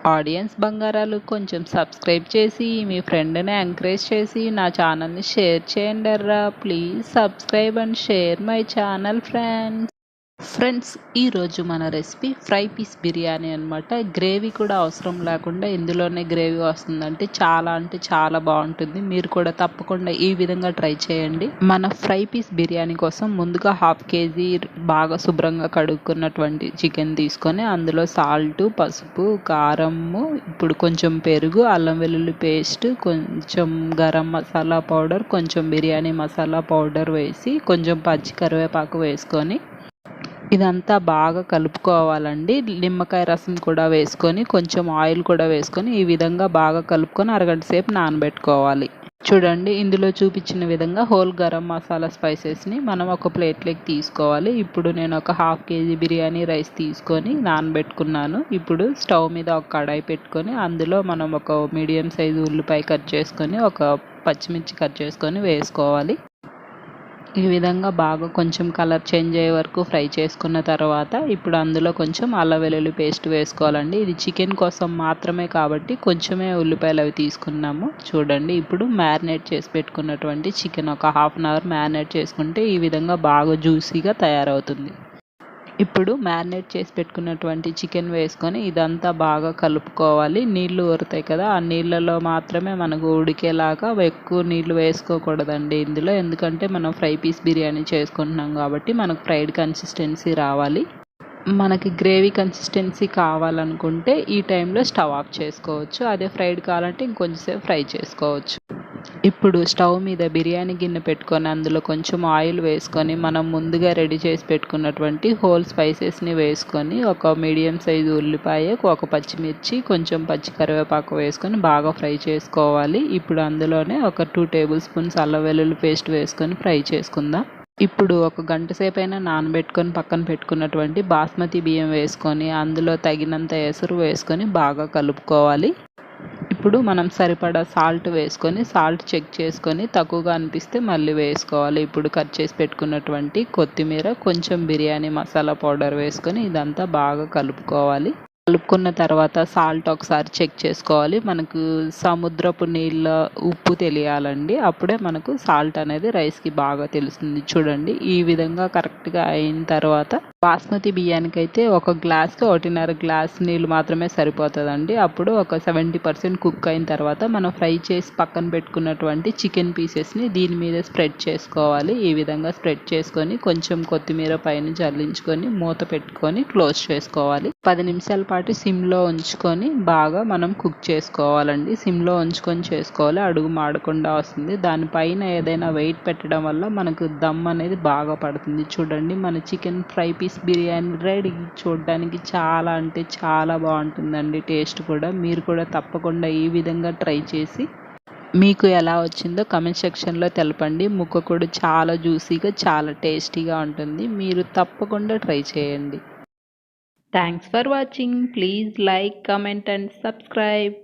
Audience బంగారాలు కొంచెం subscribe చేసి మీ ఫ్రెండ్ని ఎంకరేజ్ చేసి నా ఛానల్ని షేర్ చేయండి అర్రా. Please subscribe and share my channel friends ఈరోజు మన రెసిపీ ఫ్రై పీస్ బిర్యానీ అనమాట. గ్రేవీ కూడా అవసరం లేకుండా ఇందులోనే గ్రేవీ వస్తుందంటే చాలా బాగుంటుంది. మీరు కూడా తప్పకుండా ఈ విధంగా ట్రై చేయండి. మన ఫ్రై పీస్ బిర్యానీ కోసం ముందుగా 1/2 kg బాగా శుభ్రంగా కడుక్కున్నటువంటి చికెన్ తీసుకొని అందులో సాల్ట్, పసుపు, కారము, ఇప్పుడు కొంచెం పెరుగు, అల్లం వెల్లుల్లి పేస్ట్, కొంచెం గరం మసాలా పౌడర్, కొంచెం బిర్యానీ మసాలా పౌడర్ వేసి కొంచెం పచ్చి కరివేపాకు వేసుకొని ఇదంతా బాగా కలుపుకోవాలండి. నిమ్మకాయ రసం కూడా వేసుకొని కొంచెం ఆయిల్ కూడా వేసుకొని ఈ విధంగా బాగా కలుపుకొని అరగంట సేపు నానబెట్టుకోవాలి. చూడండి ఇందులో చూపించిన విధంగా హోల్ గరం మసాలా స్పైసెస్ని మనం ఒక ప్లేట్లోకి తీసుకోవాలి. ఇప్పుడు నేను ఒక 1/2 kg బిర్యానీ రైస్ తీసుకొని నానబెట్టుకున్నాను. ఇప్పుడు స్టవ్ మీద ఒక కడాయి పెట్టుకొని అందులో మనం ఒక మీడియం సైజు ఉల్లిపాయ కట్ చేసుకొని ఒక పచ్చిమిర్చి కట్ చేసుకొని వేసుకోవాలి. ఈ విధంగా బాగా కొంచెం కలర్ చేంజ్ అయ్యే వరకు ఫ్రై చేసుకున్న తర్వాత ఇప్పుడు అందులో కొంచెం అల్లం వెల్లుల్లి పేస్ట్ వేసుకోవాలండి. ఇది చికెన్ కోసం మాత్రమే కాబట్టి కొంచెమే ఉల్లిపాయలు అవి తీసుకున్నాము. చూడండి ఇప్పుడు మ్యారినేట్ చేసి పెట్టుకున్నటువంటి చికెన్ ఒక 1/2 అవర్ మ్యారినేట్ చేసుకుంటే ఈ విధంగా బాగా జ్యూసీగా తయారవుతుంది. ఇప్పుడు మ్యారినేట్ చేసి పెట్టుకున్నటువంటి చికెన్ వేసుకొని ఇదంతా బాగా కలుపుకోవాలి. నీళ్లు ఊరుతాయి కదా, ఆ నీళ్ళలో మాత్రమే మనకు ఉడికేలాగా ఎక్కువ నీళ్లు వేసుకోకూడదండి ఇందులో. ఎందుకంటే మనం ఫ్రై పీస్ బిర్యానీ చేసుకుంటున్నాం కాబట్టి మనకు ఫ్రైడ్ కన్సిస్టెన్సీ రావాలి. మనకి గ్రేవీ కన్సిస్టెన్సీ కావాలనుకుంటే ఈ టైంలో స్టవ్ ఆఫ్ చేసుకోవచ్చు. అదే ఫ్రైడ్ కావాలంటే ఇంకొంచెంసేపు ఫ్రై చేసుకోవచ్చు. ఇప్పుడు స్టవ్ మీద బిర్యానీ గిన్నె పెట్టుకొని అందులో కొంచెం ఆయిల్ వేసుకొని మనం ముందుగా రెడీ చేసి పెట్టుకున్నటువంటి హోల్ స్పైసెస్ని వేసుకొని ఒక మీడియం సైజు ఉల్లిపాయ, ఒక పచ్చిమిర్చి, కొంచెం పచ్చి కరివేపాకు వేసుకొని బాగా ఫ్రై చేసుకోవాలి. ఇప్పుడు అందులోనే ఒక 2 టేబుల్ స్పూన్స్ అల్లం వెల్లుల్లి పేస్ట్ వేసుకొని ఫ్రై చేసుకుందాం. ఇప్పుడు ఒక గంట సేపైనా నానబెట్టుకొని పక్కన పెట్టుకున్నటువంటి బాస్మతి బియ్యం వేసుకొని అందులో తగినంత ఎసురు వేసుకొని బాగా కలుపుకోవాలి. ఇప్పుడు మనం సరిపడా సాల్ట్ వేసుకొని సాల్ట్ చెక్ చేసుకొని తక్కువగా అనిపిస్తే మళ్ళీ వేసుకోవాలి. ఇప్పుడు కట్ చేసి పెట్టుకున్నటువంటి కొత్తిమీర, కొంచెం బిర్యానీ మసాలా పౌడర్ వేసుకొని ఇదంతా బాగా కలుపుకోవాలి. కలుపుకున్న తర్వాత సాల్ట్ ఒకసారి చెక్ చేసుకోవాలి. మనకు సముద్రపు నీళ్ళ ఉప్పు తెలియాలండి, అప్పుడే మనకు సాల్ట్ అనేది రైస్కి బాగా తెలుస్తుంది. చూడండి ఈ విధంగా కరెక్ట్గా అయిన తర్వాత బాస్మతి బియ్యానికి అయితే ఒక గ్లాస్కి 1.5 గ్లాస్ నీళ్ళు మాత్రమే సరిపోతుందండి. అప్పుడు ఒక 70% కుక్ అయిన తర్వాత మనం ఫ్రై చేసి పక్కన పెట్టుకున్నటువంటి చికెన్ పీసెస్ని దీని మీద స్ప్రెడ్ చేసుకోవాలి. ఈ విధంగా స్ప్రెడ్ చేసుకొని కొంచెం కొత్తిమీర పైన జల్లించుకొని మూత పెట్టుకొని క్లోజ్ చేసుకోవాలి. 10 నిమిషాల పాటు సిమ్లో ఉంచుకొని బాగా మనం కుక్ చేసుకోవాలండి. సిమ్లో ఉంచుకొని చేసుకోవాలి, అడుగు మాడకుండా వస్తుంది. దానిపైన ఏదైనా వెయిట్ పెట్టడం వల్ల మనకు దమ్ అనేది బాగా పడుతుంది. చూడండి మన chicken fry piece biryani ready. చూడడానికి చాలా బాగుంటుందండి, టేస్ట్ కూడా. మీరు కూడా తప్పకుండా ఈ విధంగా ట్రై చేసి మీకు ఎలా వచ్చిందో కమెంట్ సెక్షన్లో తెలపండి. ముక్క కూడా చాలా జ్యూసీగా చాలా టేస్టీగా ఉంటుంది. మీరు తప్పకుండా ట్రై చేయండి. Thanks for watching. Please like, comment and subscribe.